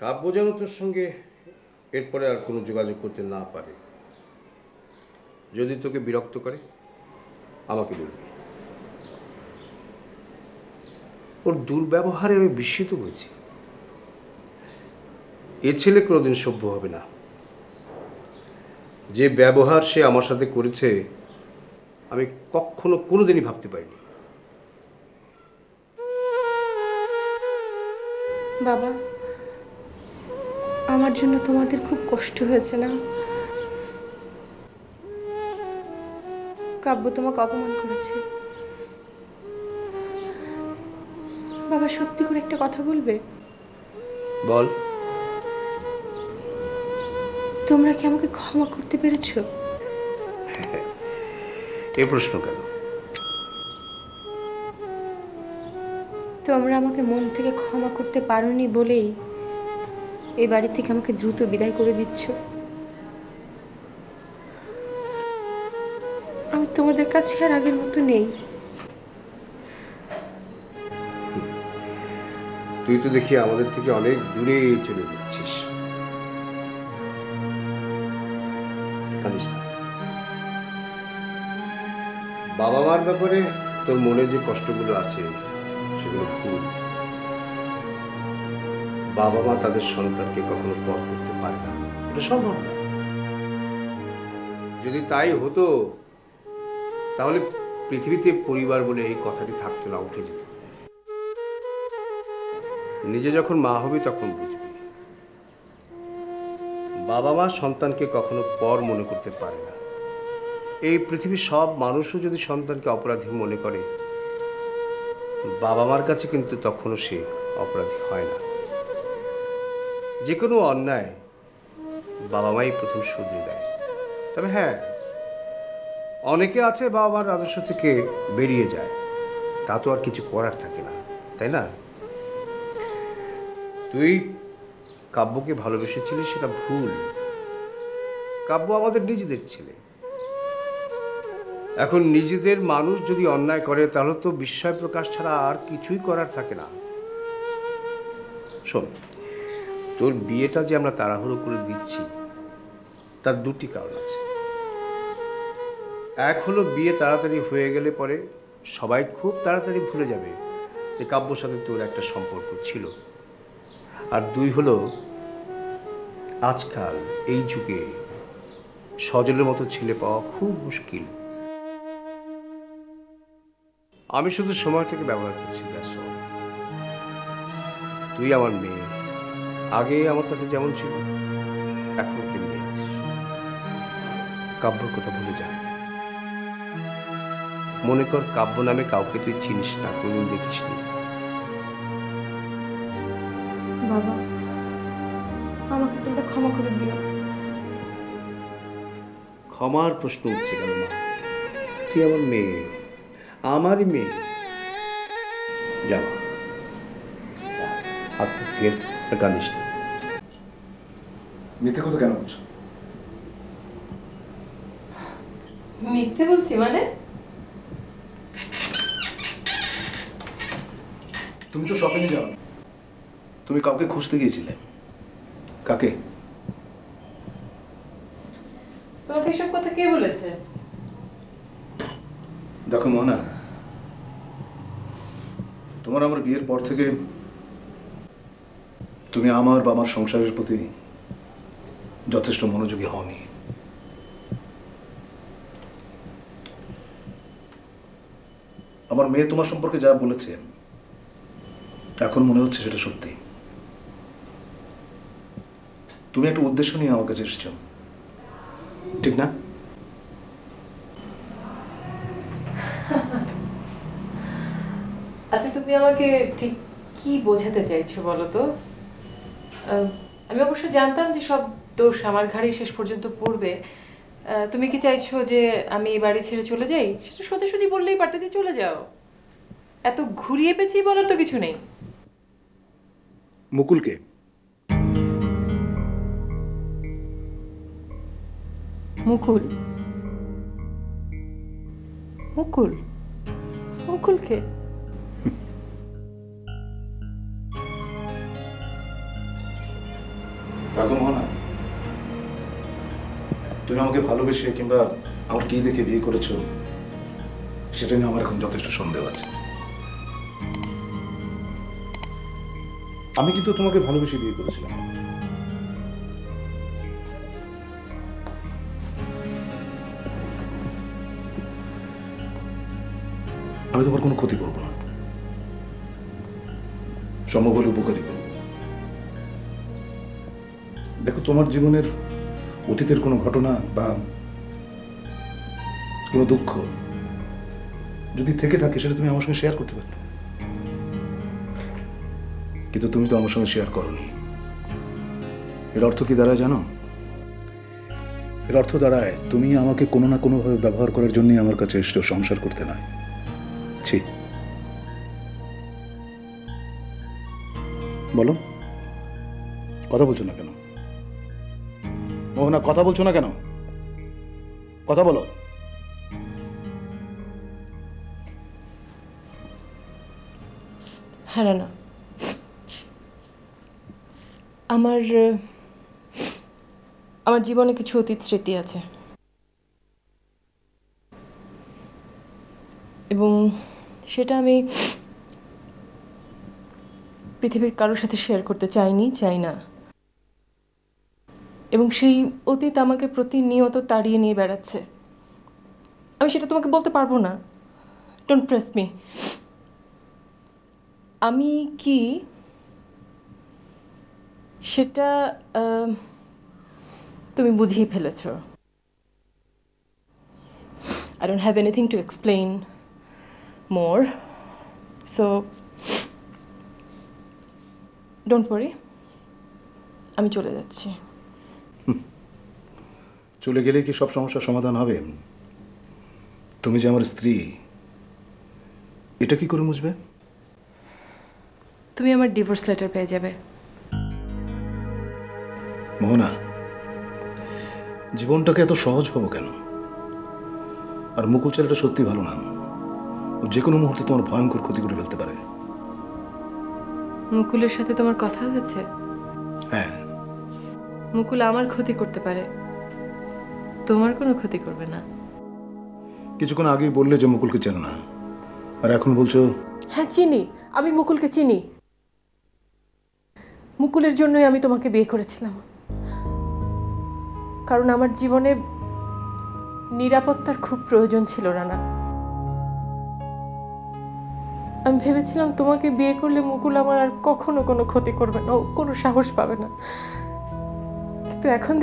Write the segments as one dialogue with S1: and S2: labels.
S1: কাব্য যেন তোর সঙ্গে এরপরে আর কোনো যোগাযোগ করতে না পারে। যদি তোকে বিরক্ত করে আমাকে বলবি। ওর দুর্ব্যবহারে আমি বিস্মিত হয়েছি। এ ছেলে কোনোদিন সভ্য হবে না। যে ব্যবহার সে আমার সাথে করেছে আমি কখনো কোনোদিনই ভাবতে পারিনি।
S2: বাবা, আমার জন্য তোমাদের খুব কষ্ট হয়েছে না? কাব্য তোমাকে অপমান করেছে। বাবা, সত্যি করে একটা কথা বলবে?
S1: বল।
S2: তোমরা কি আমাকে ক্ষমা করতে পেরেছো?
S1: এ প্রশ্ন কেন?
S2: তোমরা আমাকে মন থেকে ক্ষমা করতে পারোনি বলেই এই বাড়ি থেকে আমাকে দ্রুত বিদায় করে দিচ্ছ। আমি তোমাদের কাছে আর আগের মতো নেই।
S1: তুই তো দেখি আমাদের থেকে অনেক দূরে চলে যাচ্ছিস। বাবা মার ব্যাপারে তোর মনে যে কষ্টগুলো আছে সেগুলো ভুল। বাবা মা তাদের সন্তানকে কখনো পর করতে পারে না, এটা সম্ভব না। যদি তাই হতো তাহলে পৃথিবীতে পরিবার বলে এই কথাটি থাকতো না, উঠে যেত। নিজে যখন মা হবি তখন বুঝবি বাবা মা সন্তানকে কখনো পর মনে করতে পারে না। এই পৃথিবীর সব মানুষও যদি সন্তানকে অপরাধী মনে করে, বাবা মার কাছে কিন্তু তখনও সে অপরাধী হয় না। যে কোনো অন্যায় বাবা মাই প্রথম শুধরে দেয়। তবে হ্যাঁ, অনেকে আছে বাবা মার আদর্শ থেকে বেরিয়ে যায়, তা তো আর কিছু করার থাকে না, তাই না? তুই কাব্যকে ভালোবেসেছিলিস, সেটা ভুল। কাব্য আমাদের নিজেদের ছেলে। এখন নিজেদের মানুষ যদি অন্যায় করে তাহলে তো বিস্ময় প্রকাশ ছাড়া আর কিছুই করার থাকে না। শোন, তোর বিয়েটা যে আমরা তাড়াহুড়ো করে দিচ্ছি তার দুটি কারণ আছে। এক হলো, বিয়ে তাড়াতাড়ি হয়ে গেলে পরে সবাই খুব তাড়াতাড়ি ভুলে যাবে যে কাব্যর সাথে তোর একটা সম্পর্ক ছিল। আর দুই হলো, আজকাল এই যুগে সজলের মতো ছেলে পাওয়া খুব মুশকিল। আমি শুধু সময়টাকে ব্যবহার করছি, ব্যাস। তুই আমার মেয়ে, আগে আমার কাছে যেমন ছিল এখন তেমনি আছিস। কাব্যর কথা ভুলে যা। মনে কর কাব্য নামে কাউকে তুই চিনিস না, কোনদিন দেখিস নি।
S2: বাবা, আমাকে তোমরা ক্ষমা করে দিও।
S1: ক্ষমার প্রশ্ন উঠছে কেন মা? তুই আমার মেয়ে, আমারই মেয়ে। যা মা, হাত থেকে আর কাঁদিস না।
S3: মিথ্যে কথা কেন বলছো?
S4: মিথ্যে বলছি মানে?
S3: তুমি তো শপিং এ যাও, তুমি কাউকে খুঁজতে গিয়েছিলে। কাকে?
S4: তোমাকে এসব কথা কে বলেছে?
S3: দেখো মোহনা, তোমার আমার বিয়ের পর থেকে তুমি আমার বা আমার সংসারের প্রতি যথেষ্ট মনোযোগী হওনি। আমার মেয়ে তোমার সম্পর্কে যা বলেছে এখন মনে হচ্ছে সেটা সত্যি। তুমি একটা উদ্দেশ্য নিয়ে আমার কাছে এসেছো, ঠিক না?
S4: আচ্ছা, তুমি আমাকে ঠিক কি বোঝাতে চাইছো বলো তো? আমি অবশ্য জানতাম যে সব দোষ আমার ঘাড়েই শেষ পর্যন্ত পড়বে। তুমি কি চাইছো যে আমি এই বাড়ি ছেড়ে চলে যাই? সেটা সোজাসুজি বললেই পারতে যে চলে যাও। এত ঘুরিয়ে পেঁচিয়ে বলার তো কিছু নেই।
S3: মুকুলকে?
S4: মুকুল? মুকুল? মুকুলকে?
S3: রাখো মোহনা, তুমি আমাকে ভালোবেসে কিংবা আমার কি দেখে বিয়ে করেছো সেটা নিয়ে আমার এখন যথেষ্ট সন্দেহ আছে। আমি কিন্তু তোমাকে ভালোবেসে বিয়ে করেছিলাম। আমি তোমার কোনো ক্ষতি করব না, সম্ভব হলে উপকারী করব। দেখো, তোমার জীবনের অতীতের কোনো ঘটনা বা কোনো দুঃখ যদি থেকে থাকে সেটা তুমি আমার সঙ্গে শেয়ার করতে পারতে, কিন্তু তুমি তো আমার সঙ্গে শেয়ার করোনি। এর অর্থ কি দাঁড়ায় জানো? এর অর্থ দাঁড়ায় তুমি আমাকে কোনো না কোনোভাবে ব্যবহার করার জন্যই আমার কাছে এসেছো, সংসার করতে নয়। ছি, বলো, কথা বলছো না কেন মোহনা? কথা বলছো না কেন? কথা বলো।
S4: হ্যাঁ রানা, আমার আমার জীবনে কিছু অতীত স্মৃতি আছে এবং সেটা আমি পৃথিবীর কারোর সাথে শেয়ার করতে চাই না। এবং সেই অতীত আমাকে প্রতিনিয়ত তাড়িয়ে নিয়ে বেড়াচ্ছে। আমি সেটা তোমাকে বলতে পারবো না। Don't press me. আমি কি সেটা তুমি বুঝিয়ে ফেলেছ। I don't have anything to explain more, so don't worry, আমি চলে যাচ্ছি।
S3: চলে গেলে কি সব সমস্যার সমাধান হবে? তুমি যে আমার স্ত্রী, এটা কি করে বুঝবে?
S4: তুমি আমার ডিভোর্স লেটার পেয়ে যাবে।
S3: মোহনা, জীবনটাকে এত সহজ হবো কেন? আর মুকুল ছেলেটা সত্যি ভালো না, ও যে কোনো মুহূর্তে তোমার ভয়ঙ্কর ক্ষতি করে ফেলতে পারে।
S4: মুকুলের সাথে তোমার কথা হয়েছে?
S3: হ্যাঁ।
S4: মুকুল আমার ক্ষতি করতে পারে, তোমার কোনো ক্ষতি করবে না।
S3: কিছুক্ষণ আগেই বললে যে মুকুলকে চেনো না, আর এখন বলছো?
S4: হ্যাঁ চিনি, আমি মুকুলকে চিনি। মুকুলের জন্যই আমি তোমাকে বিয়ে করেছিলাম, কারণ আমার জীবনে নিরাপত্তার খুব প্রয়োজন ছিল রানা। আমি ভেবেছিলাম তোমাকে বিয়ে করলে মুকুল আমার আর কখনো কোনো ক্ষতি করবে না, ও কোনো সাহস পাবে না। কিন্তু এখন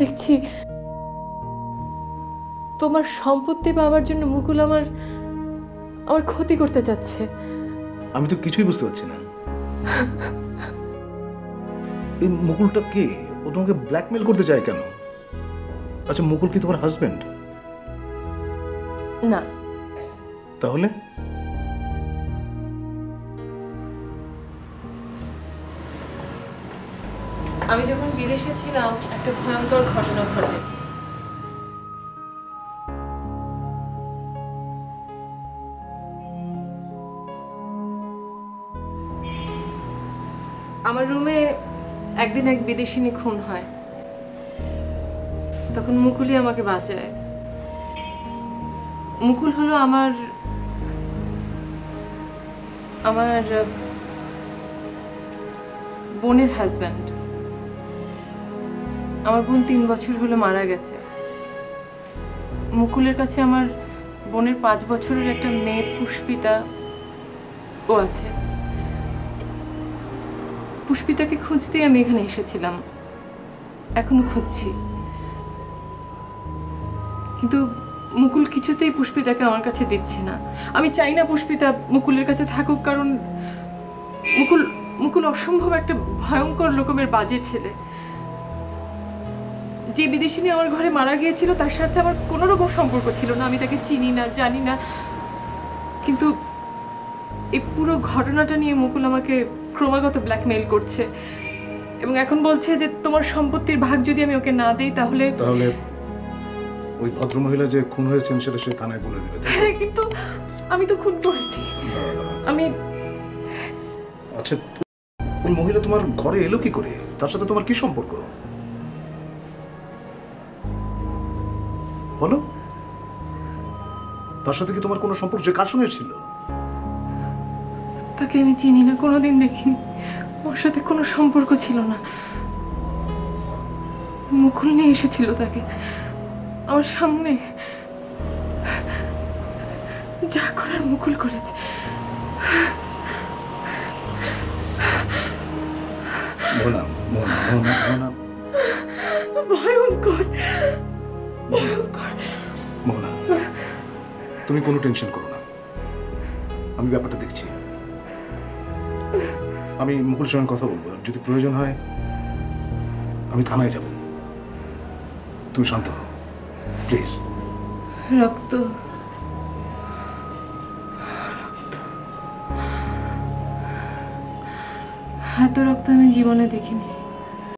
S4: দেখছি তোমার সম্পত্তি পাওয়ার জন্য মুকুল আমার ক্ষতি করতে চাচ্ছে।
S3: আমি তো কিছুই বুঝতে পারছি না। এই মুকুলটা কে? ও তোমাকে ব্ল্যাকমেল করতে চায় কেন? আচ্ছা, মুকুল কি তোমার হাজবেন্ড?
S4: না।
S3: তাহলে?
S4: আমি যখন বিদেশে ছিলাম একটা ভয়ঙ্কর ঘটনা ঘটে। আমার রুমে একদিন এক বিদেশিনী খুন হয়, তখন মুকুলই আমাকে বাঁচায়। মুকুল হলো আমার বোনের হাজব্যান্ড। আমার বোন 3 বছর হলো মারা গেছে। মুকুলের কাছে আমার বোনের 5 বছরের একটা মেয়ে পুষ্পিতা ও আছে। পুষ্পিতাকে খুঁজতেই আমি এখানে এসেছিলাম, এখনো খুঁজছি। কিন্তু মুকুল কিছুতেই পুষ্পিতাকে আমার কাছে দিচ্ছে না। আমি চাই না পুষ্পিতা মুকুলের কাছে থাকুক, কারণ মুকুল অসম্ভব একটা ভয়ঙ্কর রকমের বাজে ছেলে। যে বিদেশিনী আমার ঘরে মারা গিয়েছিল তার সাথে আমার কোনো রকম সম্পর্ক ছিল না, আমি তাকে চিনি না, জানি না। কিন্তু এই পুরো ঘটনাটা নিয়ে মুকুল আমাকে ক্রমাগত ব্ল্যাকমেইল করছে এবং এখন বলছে যে তোমার সম্পত্তির ভাগ যদি আমি ওকে না দেই তাহলে
S3: ওই ভদ্রমহিলা যে খুন হয়েছেন সেটা সে থানায় বলে দেবে।
S4: হ্যাঁ, কিন্তু আমি তো খুন করিনি। আমি
S3: আচ্ছা, ওই মহিলা তোমার ঘরে এলো কি করে? তার সাথে তোমার কি সম্পর্ক বলো? তার সাথে কি তোমার কোনো সম্পর্ক? যে কার সঙ্গে ছিল?
S4: তাকে আমি চিনি না, কোনোদিন দেখিনি। ওর সাথে কোনো সম্পর্ক ছিল না। মুকুল নিয়ে এসেছিল তাকে আমার সামনে। যা করার মুকুল করেছে।
S3: মোহনা, মোহনা, মোহনা, মোহনা,
S4: ভয়ঙ্কর, ভয়ঙ্কর।
S3: মোহনা, তুমি কোনো টেনশন করো না, আমি ব্যাপারটা দেখছি। আমি মুকুলের সঙ্গে কথা বলবো, আর যদি প্রয়োজন হয় আমি থানায় যাব। তুমি শান্ত হও প্লিজ।
S4: রক্ত, এত রক্ত আমি জীবনে দেখিনি।